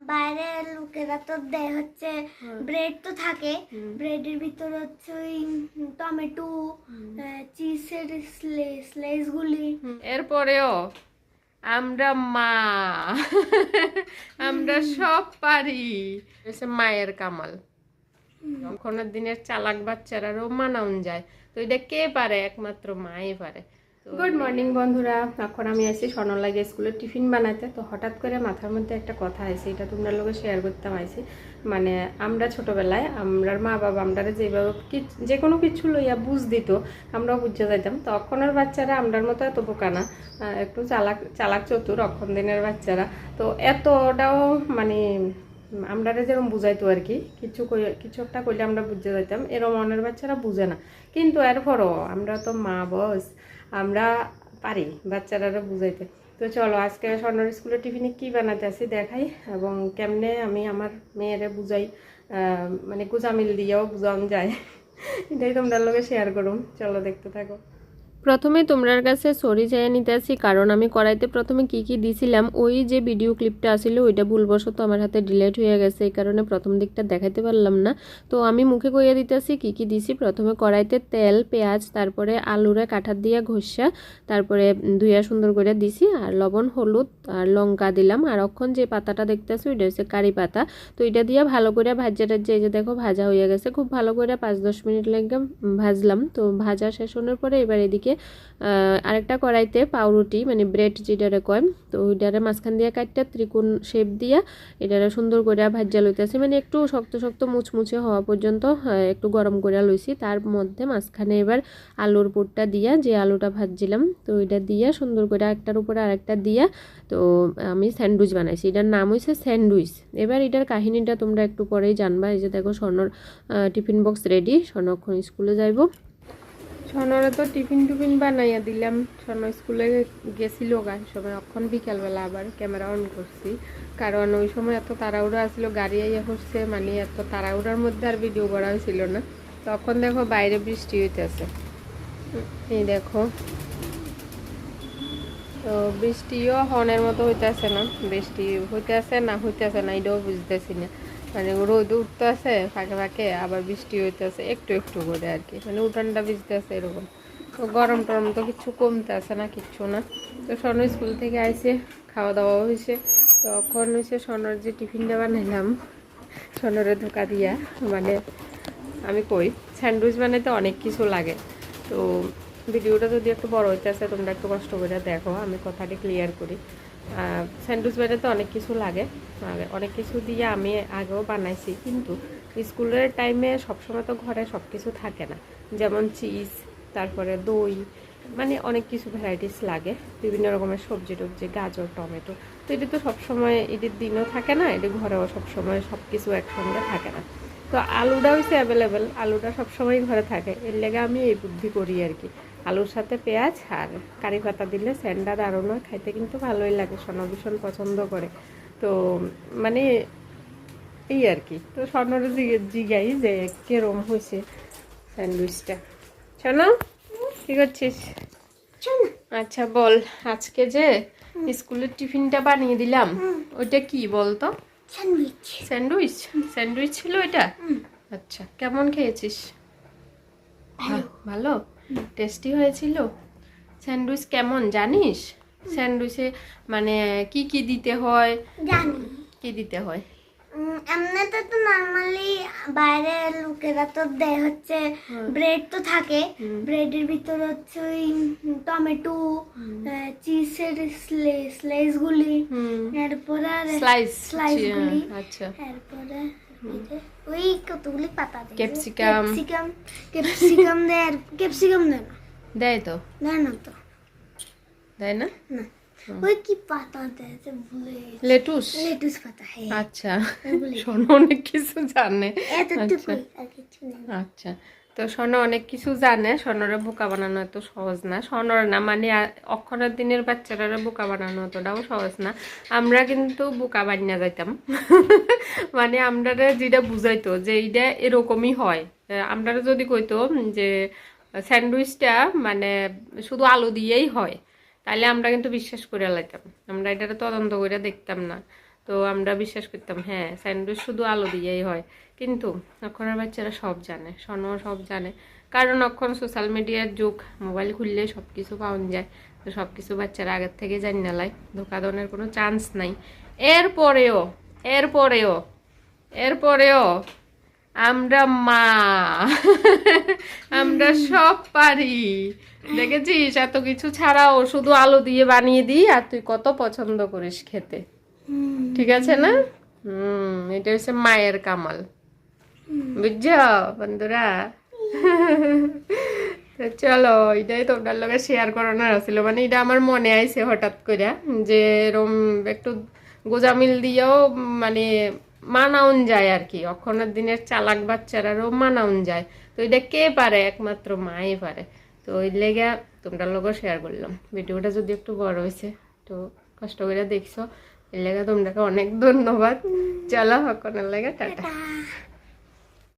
বাইরের লোকেরা তো দেয় হচ্ছে ব্রেড তো থাকে, ব্রেডের ভিতরে হচ্ছে ওই টমেটো, চিজের স্লাইস গুলি। এরপরেও আমরা মা আমরা সব পারি, মায়ের কামাল। এখনের দিনের চালাক বাচ্চারারও মানাউন যায়, তো এটা কে পারে? একমাত্র মাই পারে। গুড মর্নিং বন্ধুরা, এখন আমি আছি স্বর্ণ লাগে স্কুলের টিফিন বানাইতে। তো হঠাৎ করে মাথার মধ্যে একটা কথা আছে, এটা তোমরা লোকে শেয়ার করতাম আইছি। মানে আমরা ছোটবেলায় আমরার মা বাবা আমরা যেভাবে যে কোনো কিছু লইয়া বুঝ দিত, আমরাও বুঝতে যাইতাম। তো অক্ষণের বাচ্চারা আমরার মতো এত বোকা না, একটু চালাক চালাক চতুর অক্ষণ দিনের বাচ্চারা। তো এতটাও মানে আমরা যেরকম বুঝাইতো আর কি, কিছু একটা করলে আমরা বুঝতে যাইতাম, এরম মনের বাচ্চারা বুঝে না। কিন্তু এরপরও আমরা তো মা বস, আমরা পারি বাচ্চারা বুঝাইতে। তো চলো আজকে স্বর্ণর স্কুলের টিফিনে কী বানাতে আসি দেখাই, এবং কেমনে আমি আমার মেয়েরে বুঝাই, মানে কুচামিল দিয়েও বুঝানো যায়, এটাই তোমরা লোকে শেয়ার করুম। চলো দেখতে থাকো। প্রথমে তোমরার কাছে সরি চাইয়া নিতে আসি, কারণ আমি কড়াইতে প্রথমে কি কি দিছিলাম, ওই যে ভিডিও ক্লিপটা আসছিল ওইটা ভুলবশত আমার হাতে ডিলেট হয়ে গেছে, এই কারণে প্রথম দিকটা দেখাইতে পারলাম না। তো আমি মুখে কইয়া দিতেছি কি কি দিছি। প্রথমে কড়াইতে তেল, পেঁয়াজ, তারপরে আলুরে কাঠার দিয়া ঘষা, তারপরে ধুইয়া সুন্দর করে দিছি, আর লবণ, হলুদ আর লঙ্কা দিলাম। আর অক্ষণ যে পাতাটা দেখতেছি ওইটা হচ্ছে কারি পাতা। তো এটা দিয়ে ভালো করে ভাজা টাজা, এই যে দেখো ভাজা হয়ে গেছে, খুব ভালো করে 5-10 মিনিট লাগে ভাজলাম। তো ভাজা শেষ হওয়ার পরে এবার এদিকে আরেকটা কড়াইতে পাউরুটি মানে ব্রেড যেটারে কয়, তো ওইটারে মাঝখান দিয়ে কাটটা ত্রিকোণ শেপ দিয়া এটারে সুন্দর করে ভাজা লইতেছি, মানে একটু শক্ত শক্ত মুচমুচে হওয়া পর্যন্ত একটু গরম করে লইছি। তার মধ্যে মাঝখানে এবার আলুর পুরটা দিয়া, যে আলুটা ভাজছিলাম তো ওইটা দিয়া সুন্দর করে একটার উপরে আরেকটা দিয়া, তো আমি স্যান্ডউইচ বানাইছি। এটার নাম হয়েছে স্যান্ডউইচ। এবার এটার কাহিনীটা তোমরা একটু পরেই জানবা। এই যে দেখো স্বর্ণর টিফিন বক্স রেডি, স্বর্ণ এখন স্কুলে যাইব। স্বর্ণরে তো টিফিন টুফিন বানাইয়া দিলাম, স্বর্ণ স্কুলে গেছিল গান সময়, অক্ষণ বিকালবেলা আবার ক্যামেরা অন করছি, কারণ ওই সময় এত তাড়াহুড়া আসলো, গাড়ি আইয়া করছে, মানে এত তাড়াহুড়ার মধ্যে আর ভিডিও করা হয়েছিল না। তখন দেখো বাইরে বৃষ্টি হইতেছে, এই দেখো। তো বৃষ্টিও হনের মতো হইতেছে না, বৃষ্টি হইতেছে না হইতেছে না এটাও বুঝতেছি না, মানে রোদ উঠতেছে ফাঁকে ফাঁকে, আবার বৃষ্টি হইতেছে একটু একটু করে আর কি, মানে উঠানটা ভিজতেছে এরকম। তো গরম টরম তো কিছু কমতে আসে না, কিচ্ছু না। তো স্বর্ণ স্কুল থেকে আইসে, খাওয়া দাওয়া হয়েছে। তখন হয়েছে স্বর্ণর যে টিফিনটা বানাইলাম স্বর্ণরে ধোকা দিয়া, মানে আমি কই স্যান্ডউইচ বানাইতে অনেক কিছু লাগে। তো ভিডিওটা যদি একটু বড় হইতে আসে তোমরা একটু কষ্ট করে দেখো, আমি কথাটি ক্লিয়ার করি। স্যান্ডউইচ বানাইতে অনেক কিছু লাগে, অনেক কিছু দিয়ে আমি আগেও বানাইছি, কিন্তু স্কুলের টাইমে সবসময় তো ঘরে সব কিছু থাকে না, যেমন চিজ, তারপরে দই, মানে অনেক কিছু ভ্যারাইটিস লাগে, বিভিন্ন রকমের সবজি টবজি, গাজর, টমেটো। তো এটা তো সবসময় ঈদের দিনও থাকে না, এটা ঘরেও সবসময় সব কিছু একসঙ্গে থাকে না। তো আলুটা হচ্ছে অ্যাভেলেবেল, আলুটা সবসময় ঘরে থাকে, এর লেগে আমি এই বুদ্ধি করি আর কি। আলুর সাথে পেঁয়াজ আর কারি পাতা দিলে স্যান্ডা দারুণ হয় খাইতে, কিন্তু ভালোই লাগে, স্বর্ণ ভীষণ পছন্দ করে। তো মানে এই আর কি। তো স্বর্ণর জিগাই যে কেরম হয়েছে স্যান্ডউইচটা। শোনো কি করছিস? আচ্ছা বল, আজকে যে স্কুলের টিফিনটা বানিয়ে দিলাম ওইটা কি বলতো? স্যান্ডউইচ। স্যান্ডউইচ? স্যান্ডউইচ ছিল এটা? আচ্ছা, কেমন খেয়েছিস? ভালো, টেস্টি হয়েছিল। স্যান্ডউইচ কেমন জানিস? স্যান্ডউইচে মানে কি কি দিতে হয়? জানি। কি দিতে হয়? এমনিতে তো নরমালি বাইরের লোকেরা তো দেয় হচ্ছে ব্রেড তো থাকে, ব্রেডের ভিতরে হচ্ছে ওই টমেটো, চিজের স্লাইস গুলি, এরপরে স্লাইস গুলি, আচ্ছা, এরপরে ওই কতগুলি পাতা দেয়, ক্যাপসিকাম ক্যাপসিকাম দেয়, আর ক্যাপসিকাম দেয় না, দেয় তো? দেয় না তো, দেয় না? না ওই কি পাতা দেয় যে ভুলে গেছি। লেটুস? লেটুস পাতা, হ্যাঁ। আচ্ছা, শোনো অনেক কিছু জানে। এতটুকুই, আর কিছু না। আচ্ছা, তো স্বর্ণ অনেক কিছু জানে, স্বর্ণরে বোকা বানানো এত সহজ না, স্বর্ণর না মানে অক্ষরের দিনের বাচ্চারা বোকা বানানো অতটাও সহজ না। আমরা কিন্তু বোকা বানিয়ে যাইতাম মানে আমরা যেটা বুঝাইতো যে এইটা এরকমই হয়, আমরা যদি কইতো যে স্যান্ডউইচটা মানে শুধু আলু দিয়েই হয়, তাহলে আমরা কিন্তু বিশ্বাস করে লাইতাম, আমরা এটা তদন্ত করে দেখতাম না। তো আমরা বিশ্বাস করতাম হ্যাঁ স্যান্ডউইচ শুধু আলু দিয়েই হয়, কিন্তু এখনের বাচ্চারা সব জানে, শোনো সব জানে, কারণ এখন সোশ্যাল মিডিয়ার যুগ, মোবাইল খুললে সব কিছু পাওয়া যায়। তো সব কিছু বাচ্চারা আগের থেকে জানি না লাই, ধোকা দেওয়ার কোনো চান্স নাই। এরপরেও এরপরেও এরপরেও আমরা মা আমরা সব পারি। দেখেছিস এত কিছু ছাড়াও শুধু আলু দিয়ে বানিয়ে দিই, আর তুই কত পছন্দ করিস খেতে, ঠিক আছে না? এটা হচ্ছে মায়ের কামাল, বুঝছো বন্ধুরা? তো চলো, এটাই তোমার লগে শেয়ার করানোর ছিল, মানে এটা আমার মনে আইছে হঠাৎ করে, যে এরম একটু গোজামিল দিয়েও মানে মানাউন যায় আর কি, অক্ষণের দিনের চালাক বাচ্চারারও মানাউন যায়। তো এটা কে পারে? একমাত্র মাই পারে। তো ওই লেগে তোমরা লোকও শেয়ার করলাম। ভিডিওটা যদি একটু বড় হয়েছে, তো কষ্ট করে দেখছো, এর লেগে তোমরাকে অনেক ধন্যবাদ। চলো অক্ষণের লেগে টাটা।